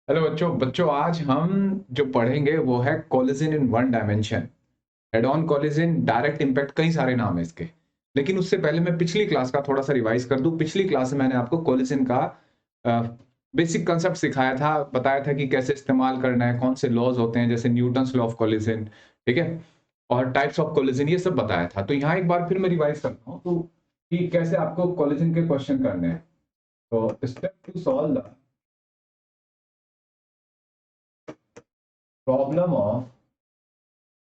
Hello बच्चों बच्चों आज हम जो पढ़ेंगे वो है collision in one dimension. Head on collision, direct impact, कई सारे नाम है इसके। लेकिन उससे पहले मैं पिछली क्लास का थोड़ा सा रिवाइज कर दूं। पिछली क्लास में मैंने आपको कोलिजन का बेसिक कंसेप्ट सिखाया था, बताया था कि कैसे इस्तेमाल करना है, कौन से लॉज होते हैं, जैसे न्यूटन्स लॉ ऑफ कोलिजन, ठीक है, और टाइप्स ऑफ कोलिजन, ये सब बताया था। तो यहाँ एक बार फिर मैं रिवाइज करता हूँ तो कि कैसे आपको कोलिजन के क्वेश्चन करने हैं। तो step to solve the problem of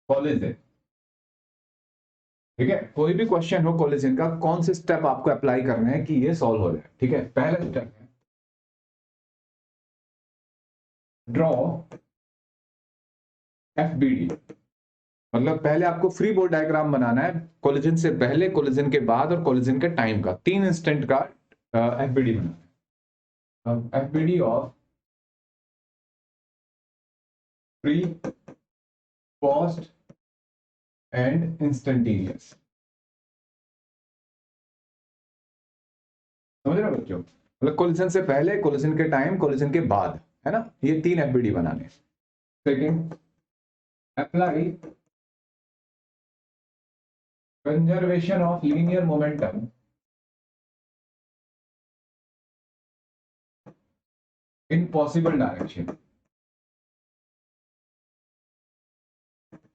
collision. ठीक है, कोई भी क्वेश्चन हो कोलिजन का, कौन से स्टेप आपको अप्लाई करने हैं कि ये सॉल्व हो जाए। ठीक है, पहला स्टेप है ड्रॉ एफबीडी। मतलब पहले आपको फ्री बोर्ड डायग्राम बनाना है, कोलिजन से पहले, कोलिजन के बाद और कोलिजन के टाइम का, 3 इंस्टेंट का एफबीडी बनाना है। FBD of free, post and instantaneous. समझ रहे हो बच्चों? मतलब कोलिजन से पहले, कोलिजन के टाइम, कोलिजन के बाद, है ना, ये 3 एफबीडी बनाने। Second, apply conservation of linear momentum in possible direction.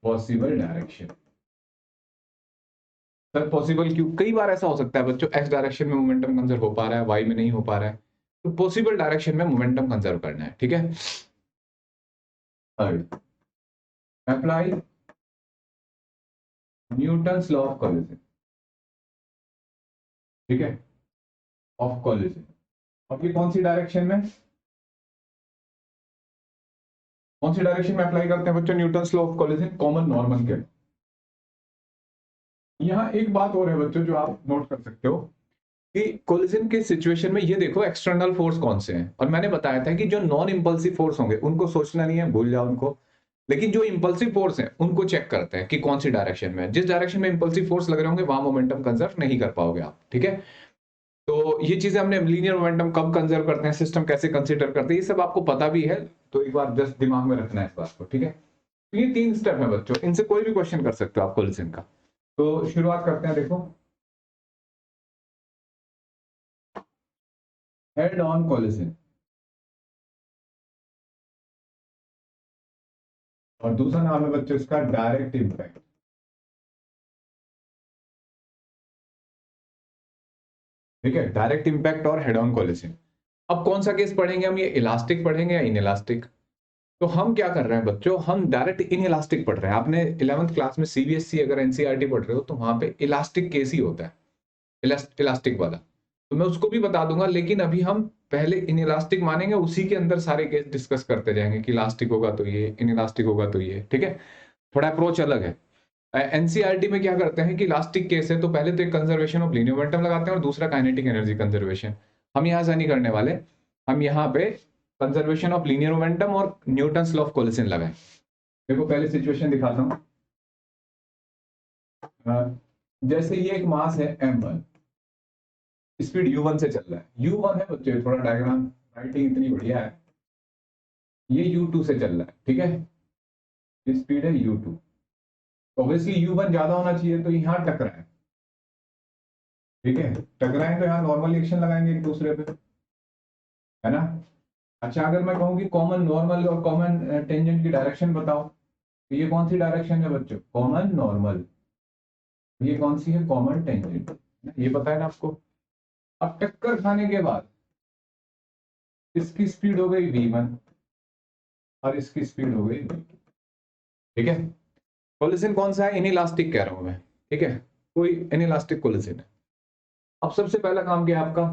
Possible direction, sir possible क्यों? कई बार ऐसा हो सकता है बच्चों, एक्स डायरेक्शन में मोमेंटम कंजर्व हो पा रहा है, वाई में नहीं हो पा रहा है, तो पॉसिबल डायरेक्शन में मोमेंटम कंजर्व करना है। ठीक है, third, apply Newton's law of collision. ठीक है, ऑफ कोलिजन। अब ये कौन सी डायरेक्शन में, कौन सी डायरेक्शन में अप्लाई करते हैं बच्चों Newton's law of collision? Common normal के। यहाँ एक बात और है बच्चों जो आप नोट कर सकते हो कि कोलिजन के सिचुएशन में ये देखो एक्सटर्नल फोर्स कौन से हैं, और मैंने बताया था कि जो नॉन इंपल्सिव फोर्स होंगे उनको सोचना नहीं है, भूल जाओ उनको। लेकिन जो इंपल्सिव फोर्स हैं उनको चेक करते हैं कि कौन सी डायरेक्शन में है। जिस डायरेक्शन में इंपल्सिव फोर्स लग रहे होंगे वहां मोमेंटम कंजर्व नहीं कर पाओगे आप। ठीक है, तो ये चीजें हमने, लीनियर मोमेंटम कब कंजर्व करते हैं, सिस्टम कैसे कंसीडर करते हैं, ये सब आपको पता भी है। तो एक बार जस्ट दिमाग में रखना है इस बात को। ठीक है, तो ये 3 स्टेप है बच्चों, इनसे कोई भी क्वेश्चन कर सकते हो आप कोलिजन का। तो शुरुआत करते हैं, देखो हेड ऑन कोलिजन, और दूसरा नाम है बच्चों इसका डायरेक्ट इम्पैक्ट। ठीक है, डायरेक्ट इम्पैक्ट और हेड ऑन कोलिजन। अब कौन सा केस पढ़ेंगे हम, ये इलास्टिक पढ़ेंगे या इन इलास्टिक? तो हम क्या कर रहे हैं बच्चों, हम डायरेक्ट इन इलास्टिक पढ़ रहे हैं। आपने 11th क्लास में सीबीएसई अगर एनसीईआरटी पढ़ रहे हो तो वहां पे इलास्टिक केस ही होता है, इलास्टिक वाला। तो मैं उसको भी बता दूंगा, लेकिन अभी हम पहले इन इलास्टिक मानेंगे, उसी के अंदर सारे केस डिस्कस करते जाएंगे कि इलास्टिक होगा तो ये, इन इलास्टिक होगा तो ये। ठीक है, थोड़ा अप्रोच अलग है। एनसीईआरटी में क्या करते हैं कि इलास्टिक केस है तो पहले तो एक कंजर्वेशन ऑफ लीनियर मोमेंटम लगाते हैं और दूसरा काइनेटिक एनर्जी कंजर्वेशन। हम यहाँ ऐसा नहीं करने वाले, हम यहाँ पे कंजर्वेशन ऑफ लीनियर मोमेंटम और न्यूटन्स लॉ ऑफ कोलिजन लगाएं। देखो पहले सिचुएशन दिखाता हूँ। जैसे ये एक मास है m1, स्पीड u1 से चल रहा है। u1 है बच्चों, थोड़ा डायग्राम राइटिंग इतनी बढ़िया है। ये u2 से चल रहा है। ठीक है, स्पीड है u2, ऑब्वियसली u1 ज्यादा होना चाहिए, तो यहाँ टकरा है। ठीक है, टकराए तो यहाँ नॉर्मल एक्शन लगाएंगे एक दूसरे पे, है ना। अच्छा, अगर मैं कहूँ कि कॉमन नॉर्मल और कॉमन टेंजेंट की डायरेक्शन बताओ, तो ये कौन सी डायरेक्शन है बच्चों? Common normal. ये कौन सी है? Common tangent. ये पता है ना आपको। अब टक्कर खाने के बाद इसकी स्पीड हो गई v1 और इसकी स्पीड हो गई v2। ठीक है, कोलिजन कौन सा है? इनइलास्टिक कह रहा हूं मैं। ठीक है, कोई इनइलास्टिक कोलिजन है। अब सबसे पहला काम क्या है आपका?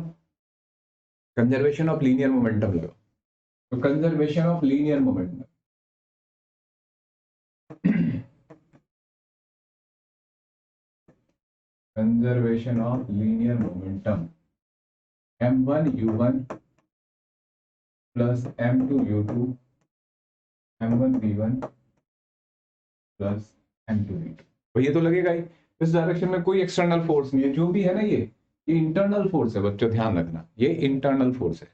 कंजर्वेशन ऑफ लीनियर मोमेंटम लगाओ। तो conservation of linear momentum, conservation of linear momentum m1 u1 plus m2 u2 m1 v1 plus m2 v2। तो ये तो लगेगा ही। इस डायरेक्शन में कोई एक्सटर्नल फोर्स नहीं है, जो भी है ना, ये इंटरनल फोर्स है बच्चों, ध्यान रखना, ये इंटरनल फोर्स है।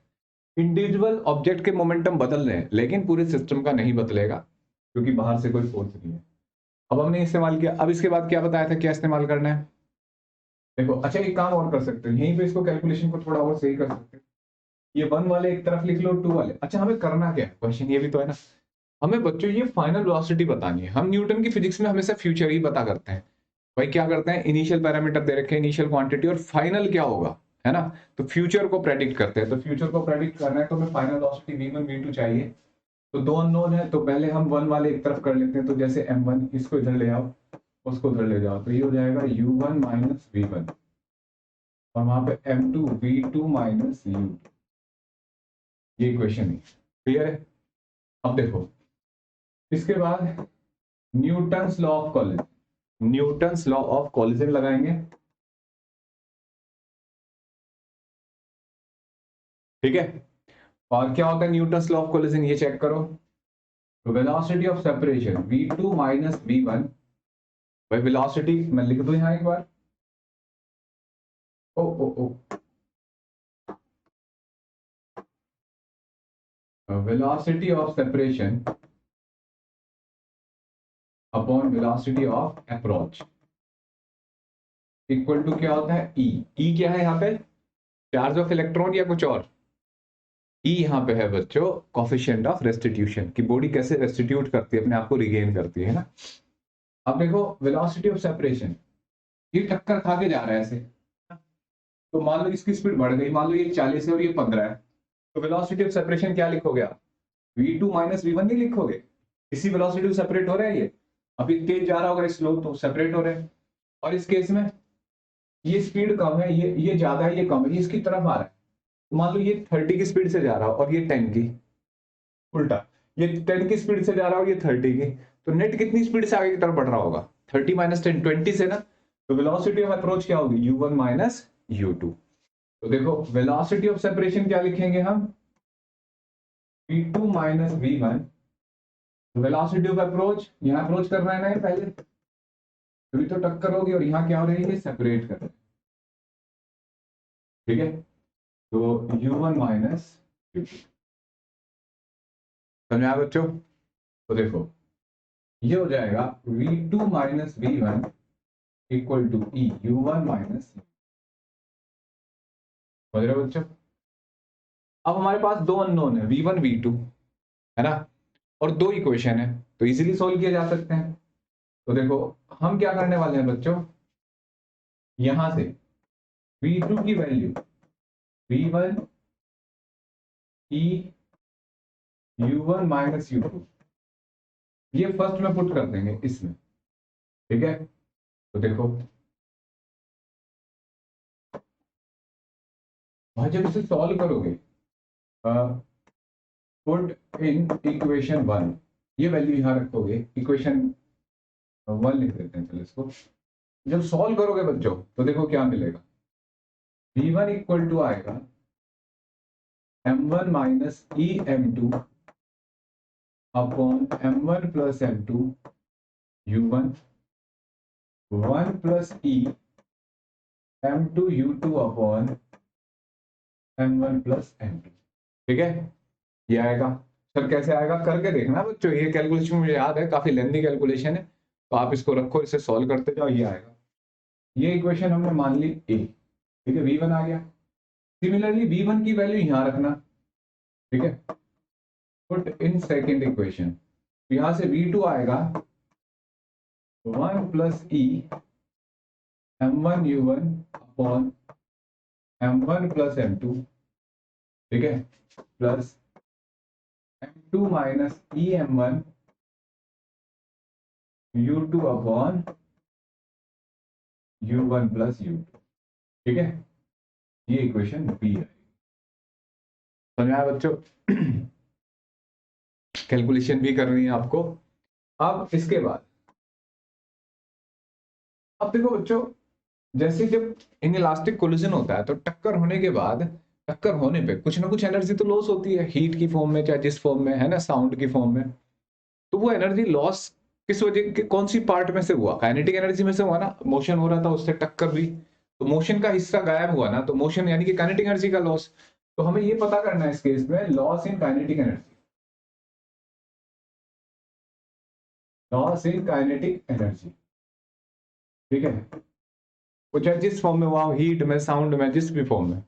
इंडिविजुअल ऑब्जेक्ट के मोमेंटम बदल रहे हैं लेकिन पूरे सिस्टम का नहीं बदलेगा क्योंकि बाहर से कोई फोर्स नहीं है। अब हमने इस्तेमाल किया, अब इसके बाद क्या बताया था क्या इस्तेमाल करना है। देखो अच्छा एक काम और कर सकते हैं, यहीं पे इसको कैलकुलेशन को थोड़ा और सही कर सकते हैं। ये 1 वाले एक तरफ लिख लो, 2 वाले। अच्छा हमें करना क्या है, क्वेश्चन ये भी तो है ना, हमें बच्चों ये फाइनल वेलोसिटी बतानी है। हम न्यूटन की फिजिक्स में हमेशा फ्यूचर ही पता करते हैं। भाई क्या करते हैं, इनिशियल पैरामीटर दे रखे हैं, इनिशियल क्वांटिटी और फाइनल क्या होगा, है ना। तो फ्यूचर को प्रेडिक्ट करते हैं, तो फ्यूचर को प्रेडिक्ट करना है तो हमें फाइनल वेलोसिटी v1 v2 चाहिए। तो दो अननोन है, तो पहले हम 1 वाले एक तरफ कर लेते हैं, तो जैसे m1 इसको इधर ले आओ, उसको उधर ले जाओ, तो ये हो जाएगा u1 माइनस v1 और वहां पे m2 v2 माइनस u2। ये इक्वेशन है, क्लियर है। अब देखो इसके बाद Newton's law of collision, Newton's law of collision लगाएंगे, ठीक है। और क्या होता है न्यूटन्स लॉ ऑफ कॉलिजन, ये चेक करो। तो velocity of separation v2 minus v1, भाई वेलोसिटी मैं लिख दूं यहां एक बार, ओ ओ ओ velocity of separation upon velocity of approach equal to क्या होता है ई क्या है यहाँ पे, चार्ज ऑफ इलेक्ट्रॉन या कुछ और। ई यहाँ पे है बच्चों कोफिशिएंट ऑफ रेस्टिट्यूशन, की बॉडी कैसे रेस्टिट्यूट करती है, अपने आप को रिगेन करती है ना। अब देखो वेलोसिटी ऑफ सेपरेशन, ये टक्कर खा के जा रहा है ऐसे, तो मान लो इसकी स्पीड बढ़ गई, मान लो ये 40 है और ये 15 है, तो वेलोसिटी ऑफ सेपरेशन क्या लिखोगे आप, v2 माइनस v1 नहीं लिखोगे, इसी वेलोसिटी में सेपरेट हो रहा है ये। अभी तेज जा रहा होगा स्लो तो सेपरेट हो रहे हैं, और इस केस में ये स्पीड कम है, ये ज्यादा है, ये कम है, ये इसकी तरफ आ रहा है। तो मान लो ये 30 की स्पीड से जा रहा हो और ये 10 की, उल्टा ये 10 की स्पीड से जा रहा हो, ये 30 की, तो नेट कितनी स्पीड से आगे की तरफ बढ़ रहा होगा, 30 माइनस 10 20 से ना। तो वेलोसिटी ऑफ अप्रोच क्या होगी, u1 माइनस u2। तो देखो वेलोसिटी ऑफ सेपरेशन क्या लिखेंगे हम, v2 minus v1, velocity of approach, यहाँ अप्रोच कर रहा है ना ये पहले, तभी तो टक्कर होगी, और यहाँ क्या हो रही है, सेपरेट कर रहे हैं, ठीक है। तो u1 माइनस u2, समझा बच्चों। तो देखो ये हो जाएगा v2 minus v1 equal to e u1 minus, समझ रहे हो बच्चों। अब हमारे पास दो अननोन है v1 v2, है ना, और दो इक्वेशन है, तो इजीली सोल्व किए जा सकते हैं। तो देखो हम क्या करने वाले हैं बच्चों, यहां से v2 की वैल्यू v1 ई u1 माइनस u2, ये फर्स्ट में पुट कर देंगे इसमें, ठीक है। तो देखो भाई जब इसे सॉल्व करोगे, पुट इन इक्वेशन 1, ये वैल्यू यहां रखोगे, इक्वेशन 1 लिख देते हैं चलो इसको। जब सॉल्व करोगे बच्चों तो देखो क्या मिलेगा, v1 इक्वल टू आएगा m1 minus e m2 upon m1 plus m2 u1 1 plus e m2 u2 upon m1 plus m2, ठीक है। ये आएगा, सर कैसे आएगा करके देखना बच्चों, ये कैलकुलेशन मुझे याद है, काफी लेंथी कैलकुलेशन है, तो आप इसको रखो, इसे सॉल्व करते जाओ, ये आएगा। ये इक्वेशन हमने मान ली ए, ठीक है, v1 आ गया। सिमिलरली v1 की वैल्यू यहां रखना, ठीक है, पुट इन सेकेंड इक्वेशन, यहां से v2 आएगा 1 प्लस ई m1 u1 upon m1 plus m2, ठीक है, प्लस m2 माइनस ई m1 u2 upon u1 plus u2, ठीक है। ये इक्वेशन बी है, समझा बच्चों। कैलकुलेशन भी करनी है आपको। अब इसके बाद अब देखो बच्चों, जैसे जब इनइलास्टिक कोलिजन होता है तो टक्कर होने के बाद, टक्कर होने पे कुछ ना कुछ एनर्जी तो लॉस होती है, हीट की फॉर्म में चाहे जिस फॉर्म में, है ना, साउंड की फॉर्म में। तो वो एनर्जी लॉस किस वजह के, कौन सी पार्ट में से हुआ, काइनेटिक एनर्जी में से हुआ ना, मोशन हो रहा था उससे टक्कर हुई, तो मोशन का हिस्सा गायब हुआ ना, तो मोशन यानी कि काइनेटिक एनर्जी का लॉस। तो हमें ये पता करना है इस केस में loss in kinetic energy, loss in kinetic energy, ठीक है, वो चाहे जिस फॉर्म में हुआ, हीट में, साउंड में, जिस भी फॉर्म में।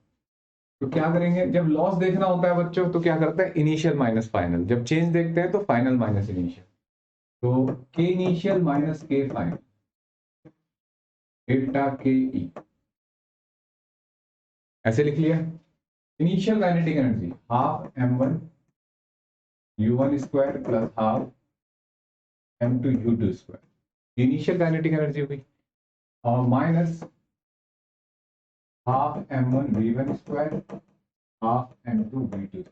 तो क्या करेंगे, जब लॉस देखना होता है बच्चों तो क्या करते हैं, इनिशियल माइनस फाइनल, जब चेंज देखते हैं तो फाइनल माइनस इनिशियल, तो के इनिशियल माइनस के फाइनल, डेल्टा के ई, ऐसे लिख लिया। Initial kinetic energy half m1 u1 square plus half m2 u2 square, initial kinetic energy हुई, और minus half m1 v1 square half m2 v2,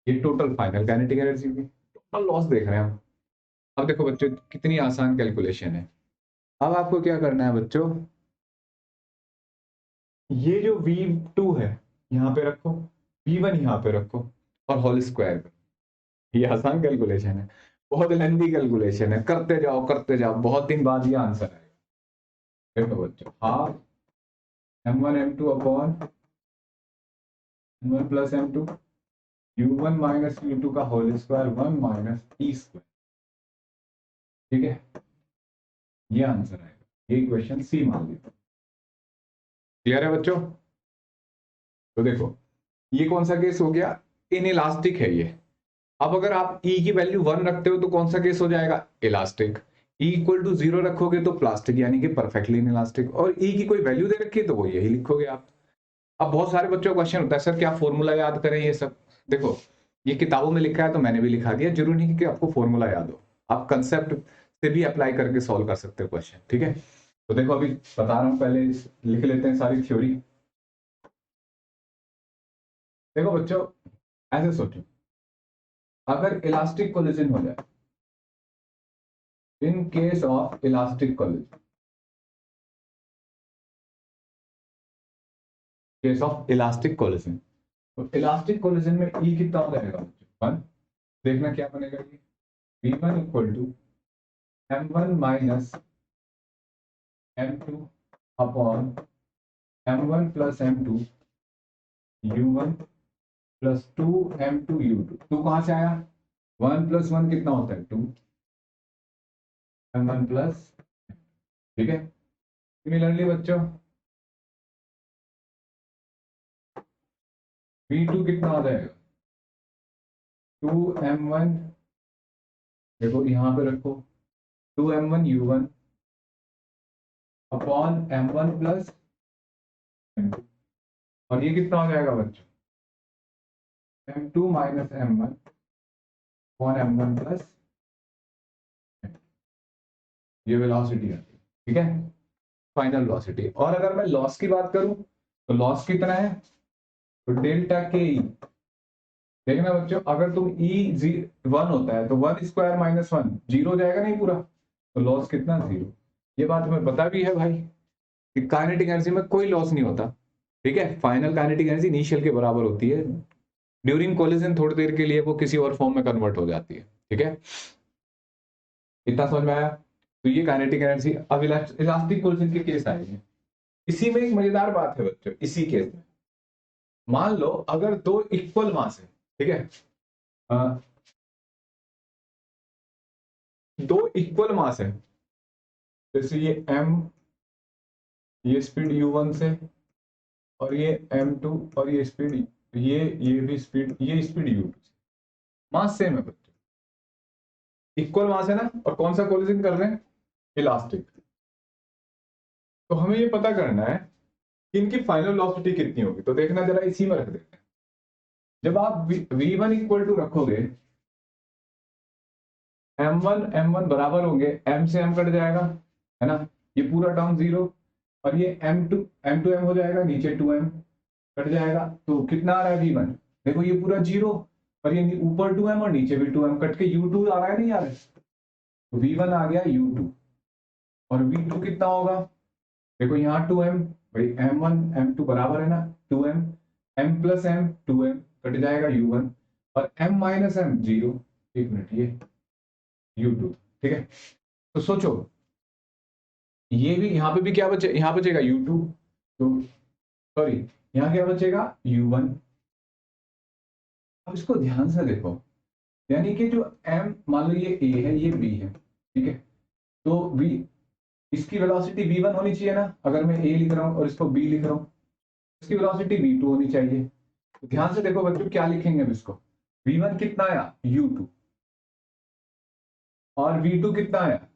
ये टोटल फाइनल काइनेटिक एनर्जी हुई। Total loss देख रहे हैं हम। अब देखो बच्चों कितनी आसान कैलकुलेशन है। अब आपको क्या करना है बच्चों, ये जो v2 है यहाँ पे रखो, v1 यहाँ पे रखो, और होल स्क्वायर पे। ये आसान कैलकुलेशन है, बहुत लेंथी कैलकुलेशन है, करते जाओ, बहुत दिन बाद ये आंसर आएगा। देखो बच्चों, half m1 m2 upon m1 plus m2 u1 minus u2 का whole square 1 minus e square, ठीक है, ये आंसर आएगा। ये क्वेश्चन सी मान लीजिए। क्लियर है बच्चों? तो देखो ये कौन सा केस हो गया, इन इलास्टिक है ये। अब अगर आप E की वैल्यू 1 रखते हो तो कौन सा केस हो जाएगा, इलास्टिक। E इक्वल टू 0 रखोगे तो प्लास्टिक, यानी कि परफेक्टली इलास्टिक। और E की कोई वैल्यू दे रखी है तो वो यही लिखोगे आप। अब बहुत सारे बच्चों का क्वेश्चन होता है, सर क्या फॉर्मूला याद करें ये सब। देखो ये किताबों में लिखा है तो मैंने भी लिखा दिया, जरूरी नहीं कि आपको फॉर्मूला याद हो, आप कंसेप्ट से भी अप्लाई करके सॉल्व कर सकते हो क्वेश्चन, ठीक है। तो देखो अभी बता रहा हूँ, पहले लिख लेते हैं सारी थ्योरी। देखो बच्चों ऐसे सोचो, अगर इलास्टिक कोलिजन हो जाए, in case of elastic collision, case of elastic collision, तो इलास्टिक कोलिजन में E कितना हो जाएगा बच्चों, 1। देखना क्या बनेगा, ये V1 equal to m1 minus m2 upon m1 plus m2 u1 plus 2 m2 u2। 2 कहां से आया, 1 प्लस 1 कितना होता है 2, m1 प्लस, ठीक है। सिमिलरली बच्चों V2 कितना हो जाएगा, 2m1, देखो यहाँ पे रखो, 2m1 u1 upon m1 plus m2, और ये कितना हो जाएगा बच्चों, m2 minus m1 upon m1 plus, ये वेलोसिटी आती है, ठीक है, फाइनल वेलोसिटी। और अगर मैं लॉस की बात करूं तो लॉस कितना है, तो डेल्टा के ई। देखना बच्चों, अगर तुम ई 1 होता है तो 1 स्क्वायर माइनस 1 0 हो जाएगा नहीं पूरा, तो लॉस कितना 0। ये बात हमें पता भी है भाई कि काइनेटिक एनर्जी में कोई लॉस नहीं होता, ठीक है। फाइनल काइनेटिक एनर्जी इनिशियल के बराबर होती है, ड्यूरिंग कोलिजन थोड़ी देर के लिए वो किसी और फॉर्म में कन्वर्ट हो जाती है, ठीक है। इतना समझ में आया? तो ये काइनेटिक एनर्जी। अब इलास्टिक कोलिजन के केस आएंगे। इसी में एक मजेदार बात है बच्चों, इसी केस में मान लो अगर दो इक्वल मास है, ठीक है, दो इक्वल मास है, जैसे ये m, ये स्पीड u1 से, और ये m2, और ये स्पीड, ये भी स्पीड, ये स्पीड u2 से, मास सेम है बच्चों, इक्वल मास है ना, और कौन सा कोलिजन कर रहे हैं, इलास्टिक। तो हमें ये पता करना है कि इनकी फाइनल वेलोसिटी कितनी होगी। तो देखना जरा, इसी में रख देते हैं। जब आप v1 इक्वल टू रखोगे, m1 बराबर होंगे, m से m कट जाएगा, है ना, ये पूरा टर्म 0, और ये m2 m हो जाएगा, नीचे 2m कट जाएगा, तो कितना आ रहा है v1, देखो ये पूरा 0, और ये ऊपर 2m और नीचे भी 2m कट के u2 आ रहा है, नहीं आ रहा है, तो v1 आ गया u2, और v2 कितना होगा, देखो यहाँ 2m, भाई m1 m2 बराबर है ना 2m, m plus m 2m cut जाएगा u1, और m माइनस m 0, एक मिनट, ये u2, ठीक है। तो सोचो ये भी, यहाँ पे भी क्या बचे, यहाँ बचेगा u2, तो सॉरी यहाँ क्या बचेगा u1, अब इसको ध्यान से देखो, यानी कि जो m, मान लो ये a है, ये b है, ठीक है, तो v, इसकी वेलोसिटी v1 होनी चाहिए ना, अगर मैं a लिख रहा हूं और इसको b लिख रहा हूं, इसकी वेलोसिटी v2 होनी चाहिए। तो ध्यान से देखो बच्चों, क्या लिखेंगे अब इसको, v1 कितना आया u2, और v2 कितना आया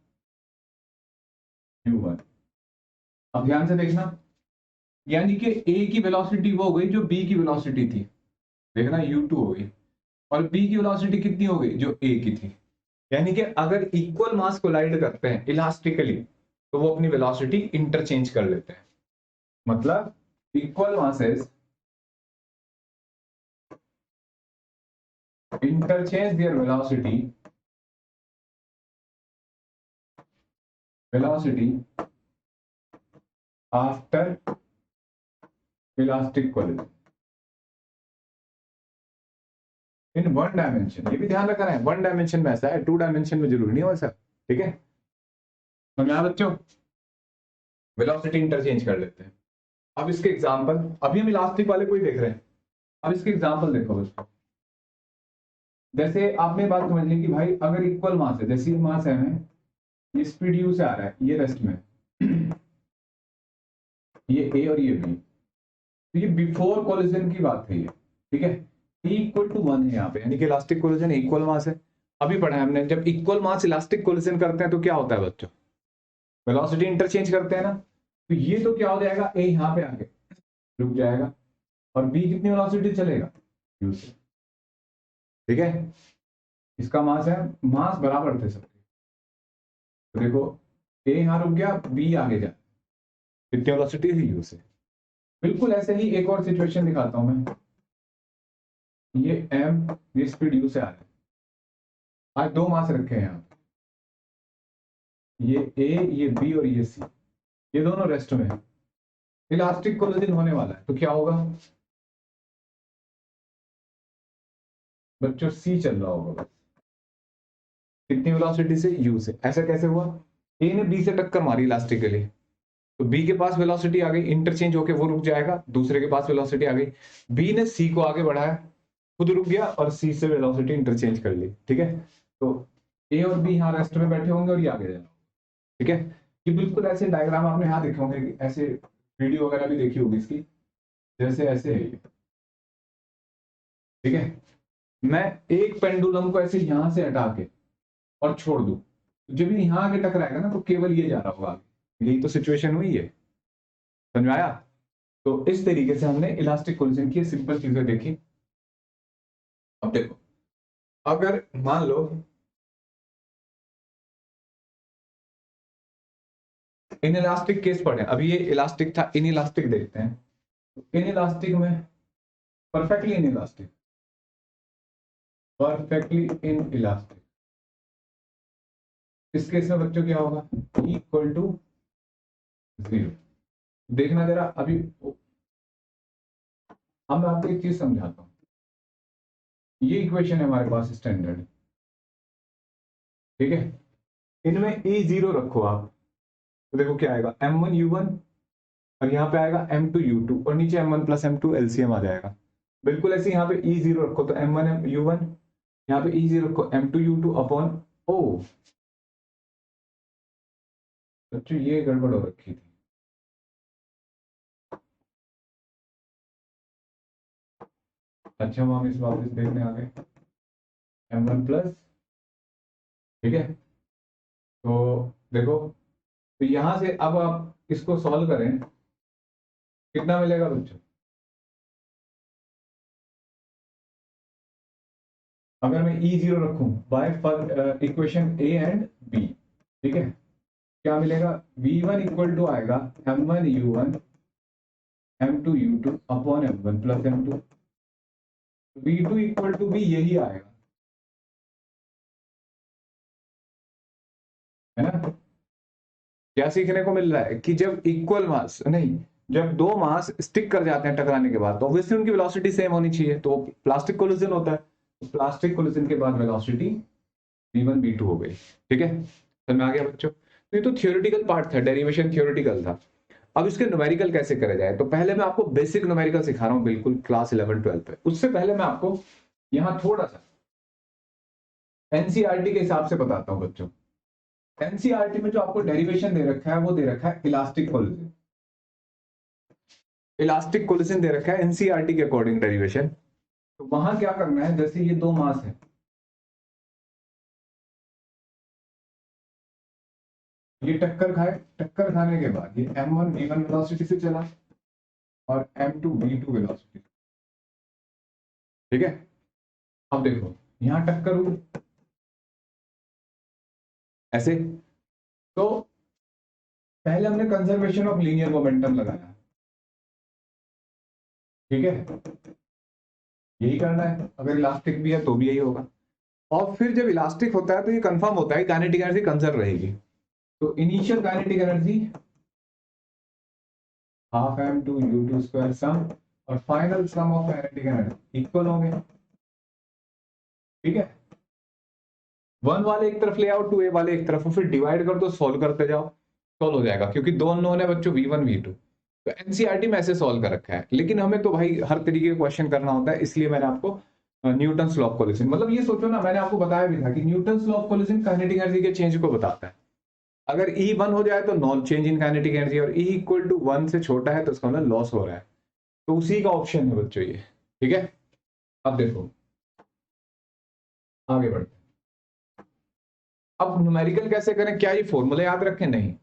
u1। अब ध्यान से देखना, यानी कि a की वेलोसिटी वो हो गई जो b की वेलोसिटी थी, देखना u2 हो गई, और b की वेलोसिटी कितनी हो गई जो a की थी। यानी कि अगर इक्वल मास कोलाइड करते हैं इलास्टिकली तो वो अपनी वेलोसिटी इंटरचेंज कर लेते हैं। मतलब equal masses interchange their velocity after elastic collision in one dimension। ये भी ध्यान रखना है, वन डायमेंशन में ऐसा है, टू डायमेंशन में जरूरी नहीं हो ऐसा, ठीक है। समझा बच्चों, वेलोसिटी इंटरचेंज कर लेते हैं। अब इसके एग्जांपल, अभी हम इलास्टिक वाले को ही देख रहे हैं, अब इसके एग्जांपल देखो बच्चों। जैसे आपने बात समझ ली कि भाई अगर इक्वल मास है, जैसे मास है ये स्पीड यू से आ रहा है, ये रेस्ट में ये ए और ये बी, तो ये बिफोर कोलिजन की बात है ये, ठीक है। इक्वल टू 1 है यहाँ पे, यानी कि इलास्टिक कोलिजन इक्वल मास है। अभी पढ़ा है हमने, जब इक्वल मास इलास्टिक कोलिजन करते हैं तो क्या होता है बच्चों, वेलोसिटी इंटरचेंज करते हैं ना। तो ये तो क्या हो जाएगा, ए यहाँ पे आके रुक जाएगा और बी कितनी वेलोसिटी चलेगा यू से, ठीक है। इसका मास है, मास बराबर थे सबके, तो देखो ए यहाँ रुक गया, बी आगे जा, कितनी वेलोसिटी थी यू से। बिल्कुल ऐसे ही एक और सिचुएशन दिखाता हूं मैं, ये एम, ये स्पीड यू से आ रहा है, आज दो मास रखे हैं यहाँ, ये ए, ये बी और ये सी, ये दोनों रेस्ट में है, इलास्टिक कोलिजन होने वाला है, तो क्या होगा बच्चों, सी चल रहा होगा बस, कितनी वेलोसिटी से यू से। ऐसा कैसे हुआ, ए ने बी से टक्कर मारी इलास्टिकली, तो बी के पास वेलोसिटी आ गई, इंटरचेंज होके वो रुक जाएगा, दूसरे के पास वेलोसिटी आ गई, बी ने सी को आगे बढ़ाया, खुद रुक गया और सी से वेलोसिटी इंटरचेंज कर ली, ठीक है। तो ए और बी यहाँ रेस्ट में बैठे होंगे और ये आगे जाएगा, ठीक है। ये बिल्कुल ऐसे डायग्राम आपने यहाँ देखे होंगे, ऐसे वीडियो वगैरह भी देखी होगी इसकी, जैसे ऐसे है ये, ठीक है। मैं एक पेंडुलम को ऐसे यहां से हटा के और छोड़ दूं, जब भी यहां आके टकराएगा ना तो केवल ये जा रहा होगा आगे, यही तो सिचुएशन हुई है, समझ में आया। तो इस तरीके से हमने इलास्टिक कोलिजन की सिंपल चीजें देखी। अब देखो, अगर मान लो इन इलास्टिक केस पढ़े, अभी ये इलास्टिक था, इन इलास्टिक देखते हैं। इन इलास्टिक में perfectly in elastic, perfectly in elastic, इस केस में बच्चों क्या होगा, इक्वल टू 0। देखना जरा, अभी अब मैं आपको एक चीज समझाता हूं, ये इक्वेशन है हमारे पास स्टैंडर्ड, ठीक है। इनमें E0 रखो आप, तो देखो क्या आएगा, M1U1 और यहाँ पे आएगा M2U2 और नीचे M1 प्लस M2 एलसीएम आ जाएगा। बिल्कुल ऐसे यहाँ पे E0 रखो तो M1U1, यहाँ पे E0 रखो M2U2 अपॉन O। बच्चों ये गड़बड़ हो रखी थी, अच्छा हम इस वापस देखने आ गए, M1 प्लस, ठीक है। तो देखो, तो यहां से अब आप इसको सॉल्व करें, कितना मिलेगा बच्चों, अगर मैं E0 रखूं by equation A and B, ठीक है, क्या मिलेगा, V1 इक्वल टू आएगा M1U1 M2U2 upon M1 plus M2, V2 equal to भी यही आएगा, है ना। क्या सीखने को मिल रहा है कि जब इक्वल मास नहीं, जब दो मास स्टिक कर जाते हैं टकराने के बाद तो ऑब्वियसली उनकी वेलोसिटी सेम होनी चाहिए, तो प्लास्टिक कोलिजन होता है, तो प्लास्टिक कोलिजन के बाद वेलोसिटी v1 v2 हो गई, ठीक है। समझ में आ गया बच्चों। तो ये तो थियोरेटिकल पार्ट था, डेरिवेशन थियोरेटिकल था। अब इसके न्यूमेरिकल कैसे करे जाए, तो पहले मैं आपको बेसिक न्यूमेरिकल सिखा रहा हूँ, बिल्कुल क्लास 11 12 पे। उससे पहले मैं आपको यहां थोड़ा सा एनसीईआरटी के हिसाब से बताता हूं बच्चों। एनसीईआरटी में जो आपको डेरिवेशन दे रखा है वो दे रखा है इलास्टिक कोलिजन। इलास्टिक कोलिजन दे रखा है एनसीईआरटी के अकॉर्डिंग डेरिवेशन। तो वहां क्या करना है, जैसे ये दो मास है, ये टक्कर खाए, टक्कर खाने के बाद ये m1 v1 वेलोसिटी से चला और m2 v2 वेलोसिटी, ठीक है। अब देखो यहां टक्कर हुई ऐसे, तो पहले हमने कंजर्वेशन ऑफ लीनियर मोमेंटम लगाया, ठीक है, यही करना है। अगर इलास्टिक भी है तो भी यही होगा। और फिर जब इलास्टिक होता है तो ये कंफर्म होता है काइनेटिक एनर्जी कंजर्व रहेगी। तो initial kinetic energy half m two u two square sum और final sum of kinetic energy equal होंगे, ठीक है। वन वाले एक तरफ ले आओ, टू ए वाले एक तरफ, फिर डिवाइड कर दो, सोल्व करते जाओ, सोल्व हो जाएगा। क्योंकि दो अननोन है बच्चों v1 v2, तो एनसीईआरटी में ऐसे सोल्व कर रखा है। लेकिन हमें तो भाई हर तरीके के क्वेश्चन करना होता है, इसलिए मैंने आपको न्यूटन लॉ ऑफ कोलिजन, मतलब ये सोचो ना, मैंने आपको बताया भी था कि Newton law of collision kinetic energy के चेंज को बताता है। अगर E 1 हो जाए तो non change in kinetic energy, और E इक्वल टू 1 से छोटा है तो उसका मतलब लॉस हो रहा है। तो उसी का ऑप्शन है बच्चों ये, ठीक है। अब देखो आगे बढ़ते, अब न्यूमेरिकल कैसे करें, क्या ये फॉर्मूला याद रखें? नहीं,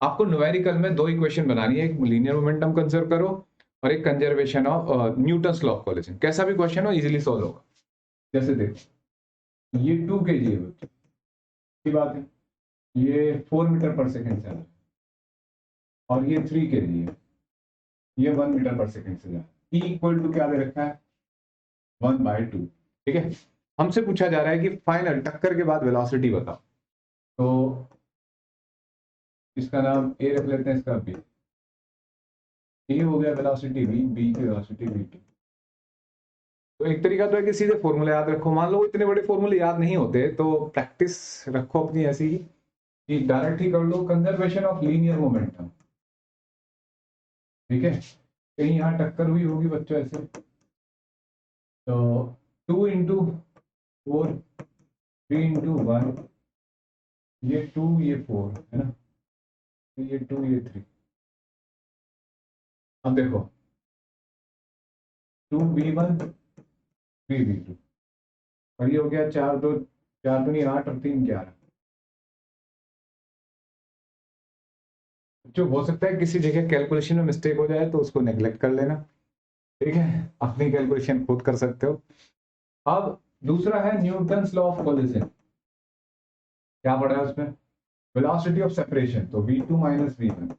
आपको न्यूमेरिकल में दो इक्वेशन बनानी है, एक लीनियर मोमेंटम कंजर्व करो और एक conservation of Newton law of collision. कैसा भी क्वेश्चन हो इजीली सॉल्व होगा। जैसे देखो ये 2 kg है बच्चों, की बात है, ये 4 मीटर पर सेकंड चल रहा है, और ये 3 kg है, ये 1 मीटर पर सेकंड से जा रहा है। E इक्वल टू क्या दे रखा है, 1/2, ठीक है। हमसे पूछा जा रहा है कि फाइनल टक्कर के बाद वेलोसिटी बताओ। तो इसका नाम ए रख लेते हैं, इसका बी। ए हो गया वेलोसिटी v, बी की वेलोसिटी v2। तो एक तरीका तो है कि सीधे फॉर्मूला याद रखो। मान लो इतने बड़े फॉर्मूले याद नहीं होते तो प्रैक्टिस रखो अपनी ऐसी कि डायरेक्ट ही कर लो, कंजर्वेशन ऑफ लीनियर मोमेंटम, ठीक है। कहीं यहाँ टक्कर हुई होगी बच्चों ऐसे, तो 2 इंटू 4, 3 इंटू 1, ये 2 ये 4 है ना, तो ये 2 ये 3। अब देखो 2v1 3v2, और ये हो गया 4 दूनी 8 और 3 11। जो हो सकता है किसी जगह कैलकुलेशन में मिस्टेक हो जाए तो उसको नेग्लेक्ट कर लेना, ठीक है, अपनी कैलकुलेशन खुद कर सकते हो। अब दूसरा है न्यूटन लॉ ऑफ कोलिजन। क्या पढ़ा है उसमें, वेलोसिटी ऑफ सेपरेशन, तो v2 minus v1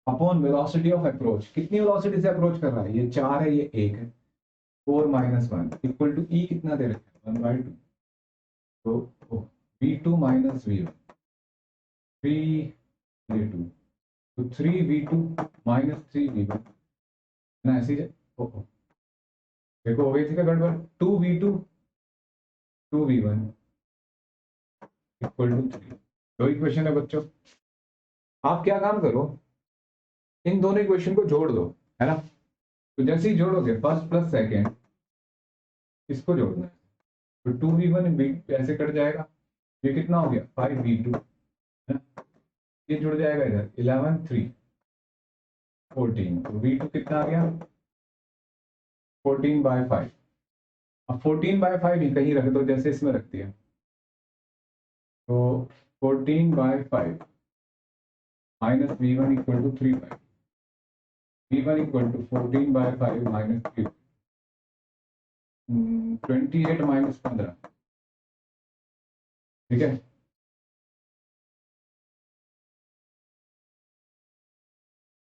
upon velocity of approach. कितनी वेलोसिटी से अप्रोच कर रहा है, ये 4 है, ये 1 है, 4 माइनस 1 इक्वल टू ई कितना दे रखा है, 1/2। तो v2 माइनस v1, 3 ये 2, तो 3v2 माइनस 3v1 ना, ऐसे ही ओहो देखो हो गई थी क्या गड़बड़, 2v2 2v1 इक्वल टू 3। दो इक्वेशन है बच्चों। आप क्या काम करो, इन दोनों इक्वेशन को जोड़ दो, है ना। तो जैसे ही जोड़ोगे फर्स्ट प्लस सेकेंड, इसको जोड़ना है, तो 2v1 ऐसे कट जाएगा, ये कितना हो गया 5v2, है ना। ये जुड़ जाएगा इधर 11 3 14, तो v2 कितना आ गया 14/5। अब 14/5 ही कहीं रख दो, जैसे इसमें रख दिया, तो 14/5 minus v1 equal to 3/5, v1 equal to 14/5 minus 3, 28 minus 15, ठीक है।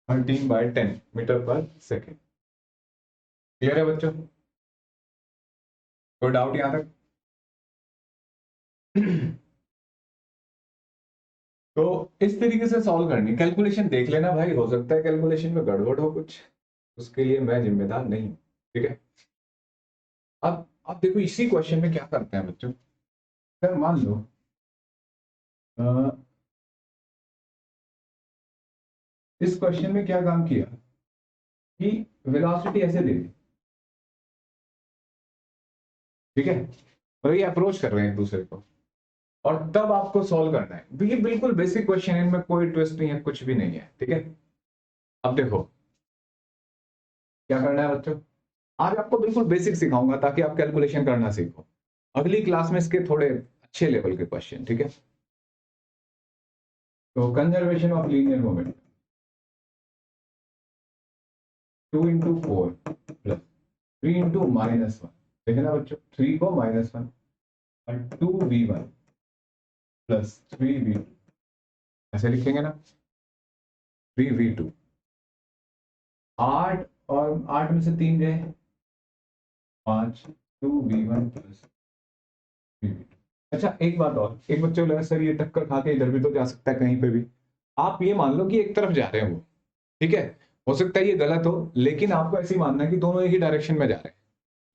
13/10 मीटर पर सेकेंड। क्लियर है बच्चों, कोई डाउट यहाँ तक? तो इस तरीके से सॉल्व करनी, कैलकुलेशन देख लेना भाई, हो सकता है कैलकुलेशन में गड़बड़ हो कुछ, उसके लिए मैं जिम्मेदार नहीं हूं, ठीक है। अब देखो इसी क्वेश्चन में क्या करते हैं बच्चों, सर मान लो इस क्वेश्चन में क्या काम किया कि वेलोसिटी ऐसे दे दी, ठीक है, और ये अप्रोच कर रहे हैं एक दूसरे को, और तब आपको सॉल्व करना है। ये बिल्कुल बेसिक क्वेश्चन है, इनमें कोई ट्विस्ट नहीं है, कुछ भी नहीं है। ठीक है, अब देखो क्या करना है बच्चों, आज आपको बिल्कुल बेसिक सिखाऊंगा ताकि आप कैलकुलेशन करना सीखो। अगली क्लास में इसके थोड़े अच्छे लेवल के क्वेश्चन। ठीक है, तो conservation of linear moment, 2 into 4 plus 3 into -1, देखना बच्चों 3 को -1 और 2v1 प्लस 3v2, ऐसे लिखेंगे ना, 3v2, 8 और 8 में से 3 गए 5, 2v1 प्लस 3v2। अच्छा एक बात और, एक बच्चे को लगा सर ये टक्कर खा के इधर भी तो जा सकता है कहीं पे भी, आप ये मान लो कि एक तरफ जा रहे हैं वो, ठीक है, हो सकता है ये गलत हो, लेकिन आपको ऐसे ही मानना है कि दोनों एक ही डायरेक्शन में जा रहे हैं,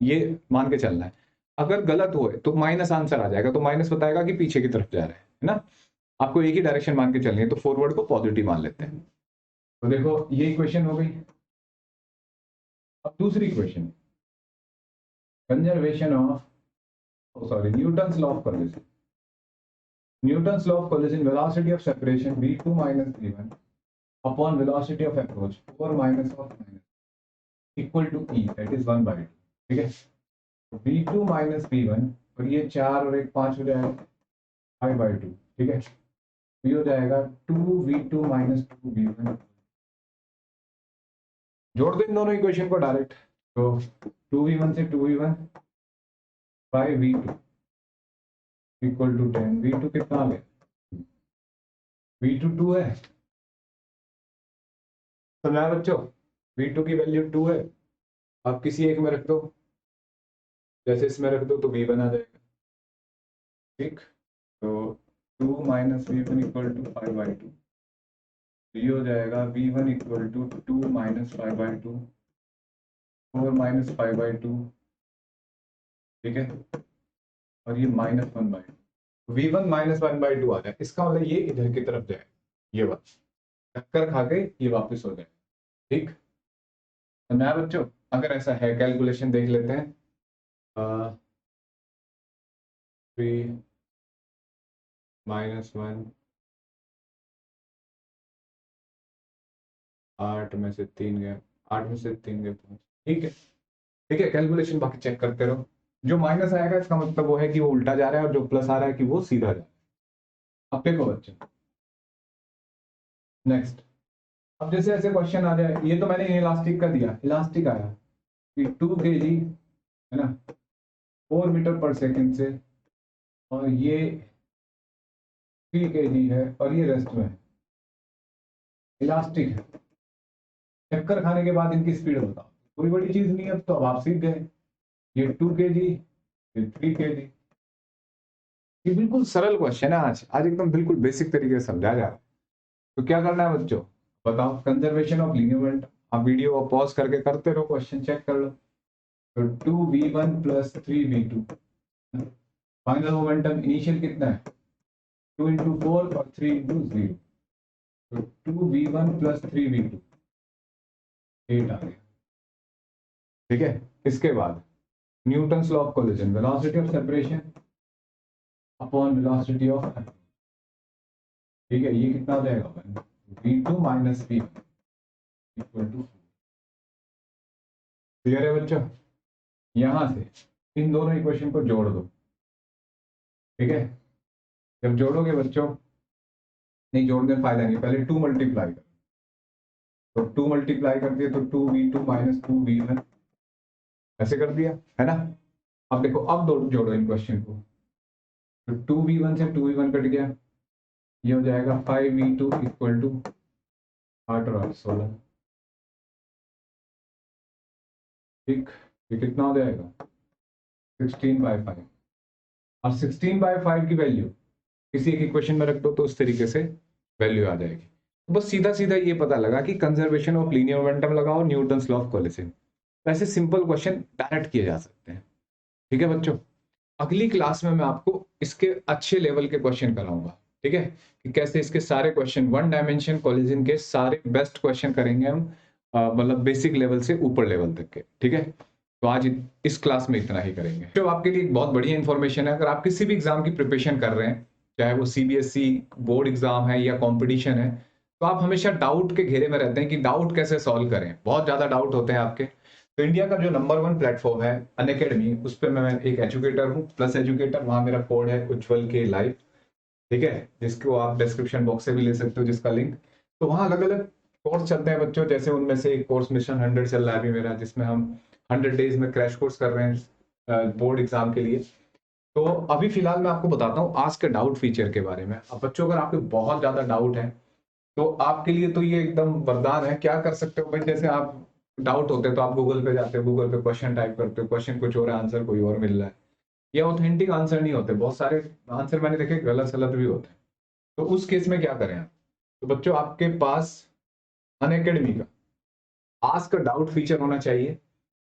ये मान के चलना है। अगर गलत हुए तो माइनस आंसर आ जाएगा, तो माइनस बताएगा कि पीछे की तरफ जा रहे हैं, है ना। आपको एक ही डायरेक्शन मान के चलनी है, तो फॉरवर्ड को पॉजिटिव मान लेते हैं। तो देखो ये इक्वेशन हो गई। अब दूसरी equation, conservation of Newton's law of collision, Newton's law of collision, velocity of separation v2 minus v1 upon velocity of approach 4 minus of minus equal to e, that is 1/2। ठीक है, v2 minus v1, और ये 4 और 1 5 हो जाएगा 5/2। ठीक है, ये हो जाएगा 2v2 minus 2v1, जोड़ दो इन दोनों इक्वेशन को डायरेक्ट, तो 2v1 से 2v1 5v2 equal to 10। v2 कितना आ गया, v2 2 है, समझा बच्चों, v2 की वैल्यू 2 है, आप किसी एक में रख दो, जैसे इसमें रख दो तो v1 आ जाएगा। ठीक, तो 2 minus v1 इक्वल टू 5/2, ये हो जाएगा v1 equal to 2 minus 5/2, 4 minus 5/2। ठीक है, और ये -1/2, v1 -1/2 आ जाए, इसका मतलब ये इधर की तरफ जाए, ये बात टक्कर खा के ये वापस हो जाए। ठीक, तो नया बच्चों अगर ऐसा है कैलकुलेशन देख लेते हैं। 3 -1, 8 में से 3 गए, 8 में से 3 गए 5। ठीक है, ठीक है, कैलकुलेशन बाकी चेक करते रहो। जो माइनस आएगा इसका मतलब वो है कि वो उल्टा जा रहा है, और जो प्लस आ रहा है कि वो सीधा जा रहा है। अब देखो बच्चों नेक्स्ट, अब जैसे ऐसे क्वेश्चन आ जाए, ये तो मैंने इलास्टिक का दिया, इलास्टिक आया कि 2 kg है ना 4 मीटर पर सेकंड से, और ये 3 kg है और ये रेस्ट में है, इलास्टिक है, टक्कर खाने के बाद इनकी स्पीड बताओ। कोई बड़ी चीज नहीं है, अब तो अब आप सीख गए, ये 2 kg, ये 3 kg। ये बिल्कुल सरल क्वेश्चन है, आज एकदम बिल्कुल बेसिक तरीके से समझा जा रहा है। तो क्या करना है बच्चों बताओ, कंजर्वेशन ऑफ लीनियर मोमेंट, आप वीडियो पॉज करके करते रहो, क्वेश्चन चेक कर लो। तो 2v1 plus 3v2, final momentum initial कितना है 2 इंटू 4 और 3 इंटू 0, तो 2v1 प्लस 3v2 8 आ गया। ठीक है, इसके बाद Newton's law of collision, velocity of separation upon velocity of, ठीक है, ये कितना हो जाएगा v2 minus v1 equal to, clear है बच्चों। यहां से इन दोनों इक्वेशन को जोड़ दो। ठीक है, जब जोड़ोगे बच्चों, नहीं जोड़ने में फायदा नहीं, पहले 2 मल्टीप्लाई कर, तो 2 मल्टीप्लाई कर दिया तो 2v2 माइनस 2v1, ऐसे कर दिया है ना। अब देखो अब जोड़ो इन क्वेश्चन को, तो 2v1 से 2v1 कट गया, ये हो जाएगा 5v2 इक्वल टू 8 और 8 16। ठीक, ये कितना हो जाएगा 16/5, और 16/5 की वैल्यू किसी एक इक्वेशन में रख दो तो उस तरीके से वैल्यू आ जाएगी। तो बस सीधा सीधा ये पता लगा कि कंजर्वेशन ऑफ लीनियर मोमेंटम लगाओ, न्यूटन्स लॉ ऑफ कोलिजन, वैसे सिंपल क्वेश्चन डायरेक्ट किए जा सकते हैं। ठीक है बच्चों, अगली क्लास में मैं आपको इसके अच्छे लेवल के क्वेश्चन कराऊंगा। ठीक है, कि कैसे इसके सारे क्वेश्चन 1 डायमेंशन कोलिजन के सारे बेस्ट क्वेश्चन करेंगे हम, मतलब बेसिक लेवल से ऊपर लेवल तक के। ठीक है, तो आज इस क्लास में इतना ही करेंगे। जो आपके लिए एक बहुत बढ़िया इन्फॉर्मेशन है, अगर आप किसी भी एग्जाम की प्रिपरेशन कर रहे हैं, चाहे वो सीबीएसई बोर्ड एग्जाम है या कंपटीशन है, तो आप हमेशा डाउट के घेरे में रहते हैं कि डाउट कैसे सॉल्व करें। बहुत ज्यादा डाउट होते हैं आपके। तो इंडिया का जो नंबर 1 प्लेटफॉर्म है अनअकैडमी, उस पर मैं एक एजुकेटर हूँ, प्लस एजुकेटर। वहां मेरा कोड है उज्जवल के लाइव, ठीक है, जिसको आप डिस्क्रिप्शन बॉक्स से भी ले सकते हो, जिसका लिंक। तो वहाँ अलग अलग कोर्स चलते हैं बच्चों, जैसे उनमें से एक कोर्स मिशन 100 चल रहा है अभी मेरा, जिसमें हम 100 डेज में क्रैश कोर्स कर रहे हैं बोर्ड एग्जाम के लिए। तो अभी फिलहाल मैं आपको बताता हूँ आस्क डाउट फीचर के बारे में। अब बच्चों अगर आपके बहुत ज्यादा डाउट है तो आपके लिए तो ये एकदम वरदान है। क्या कर सकते हो भाई, जैसे आप डाउट होते हैं तो आप गूगल पे जाते हो, गूगल पे क्वेश्चन टाइप करते हो, क्वेश्चन कुछ और है, आंसर कोई और मिल रहा है। ये ऑथेंटिक आंसर नहीं होते, बहुत सारे आंसर मैंने देखे गलत सलत भी होते हैं। तो उस केस में क्या करें आप? तो बच्चों आपके पास अनअकैडमी का आस्क डाउट फीचर होना चाहिए।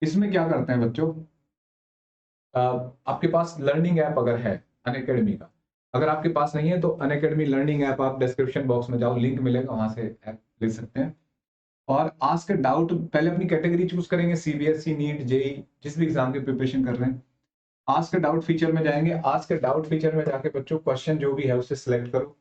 इसमें क्या करते हैं बच्चों, आपके पास लर्निंग ऐप अगर है अनअकैडमी का, अगर आपके पास नहीं है तो अनअकैडमी लर्निंग ऐप, आप डिस्क्रिप्शन बॉक्स में जाओ, लिंक मिलेगा, वहां से ऐप ले सकते हैं। और आस्क डाउट, पहले अपनी कैटेगरी चूज करेंगे, सीबीएसई, नीट, जेई, जिस भी एग्जाम की प्रिपरेशन कर रहे हैं। आस्क डाउट फीचर में जाएंगे। आस्क डाउट फीचर में जाके बच्चों क्वेश्चन जो भी है उसे सिलेक्ट करो,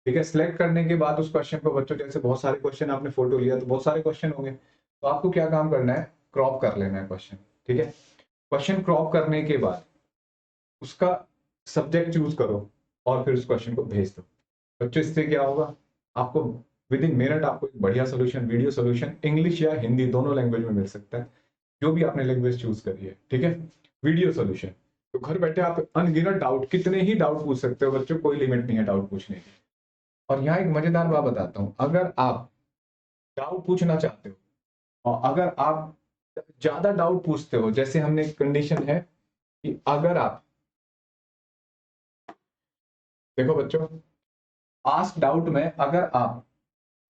ठीक है। सिलेक्ट करने के बाद उस क्वेश्चन को बच्चों, जैसे बहुत सारे क्वेश्चन आपने फोटो लिया तो बहुत सारे क्वेश्चन होंगे, तो आपको क्या काम करना है, क्रॉप कर लेना है क्वेश्चन, ठीक है। क्वेश्चन क्रॉप करने के बाद उसका सब्जेक्ट चूज करो और फिर उस क्वेश्चन को भेज दो। बच्चों इससे क्या होगा, आपको विद इन मिनट आपको एक बढ़िया सोल्यूशन, वीडियो सोल्यूशन, इंग्लिश या हिंदी दोनों लैंग्वेज में मिल सकता है, जो भी आपने लैंग्वेज चूज करी है, ठीक है। वीडियो सोल्यूशन, तो घर बैठे आप अनगिनत डाउट, कितने ही डाउट पूछ सकते हो बच्चों, कोई लिमिट नहीं है डाउट पूछने की। और यहाँ एक मजेदार बात बताता हूँ, अगर आप डाउट पूछना चाहते हो और अगर आप ज्यादा डाउट पूछते हो, जैसे हमने कंडीशन है कि अगर आप, देखो बच्चों, आस्क डाउट में अगर आप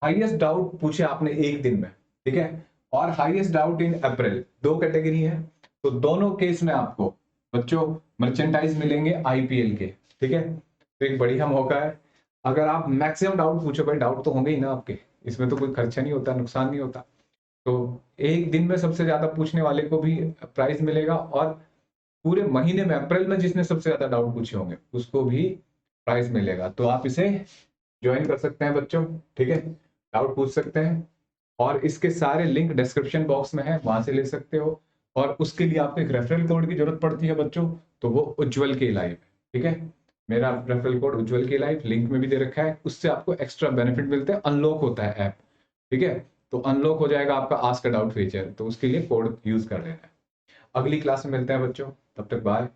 हाईएस्ट डाउट पूछे आपने एक दिन में, ठीक है, और हाईएस्ट डाउट इन अप्रैल, दो कैटेगरी है, तो दोनों केस में आपको बच्चों मर्चेंटाइज मिलेंगे आईपीएल के, ठीक है। तो एक बढ़िया मौका है। अगर आप मैक्सिमम डाउट पूछो, भाई डाउट तो होंगे ही ना आपके, इसमें तो कोई खर्चा नहीं होता, नुकसान नहीं होता। तो एक दिन में सबसे ज्यादा पूछने वाले को भी प्राइज मिलेगा, और पूरे महीने में अप्रैल में जिसने सबसे ज्यादा डाउट पूछे होंगे उसको भी प्राइज मिलेगा। तो आप इसे ज्वाइन कर सकते हैं बच्चों, ठीक है, डाउट पूछ सकते हैं। और इसके सारे लिंक डिस्क्रिप्शन बॉक्स में है, वहां से ले सकते हो। और उसके लिए आपको एक रेफरल कोड की जरूरत पड़ती है बच्चों, तो वो उज्जवल के लाइव, ठीक है। मेरा रेफरल कोड उज्जवल के लाइव लिंक में भी दे रखा है, उससे आपको एक्स्ट्रा बेनिफिट मिलते हैं, अनलॉक होता है ऐप, ठीक है। तो अनलॉक हो जाएगा आपका आस्क डाउट फीचर, तो उसके लिए कोड यूज कर लेना है। अगली क्लास में मिलते हैं बच्चों, तब तक बाय।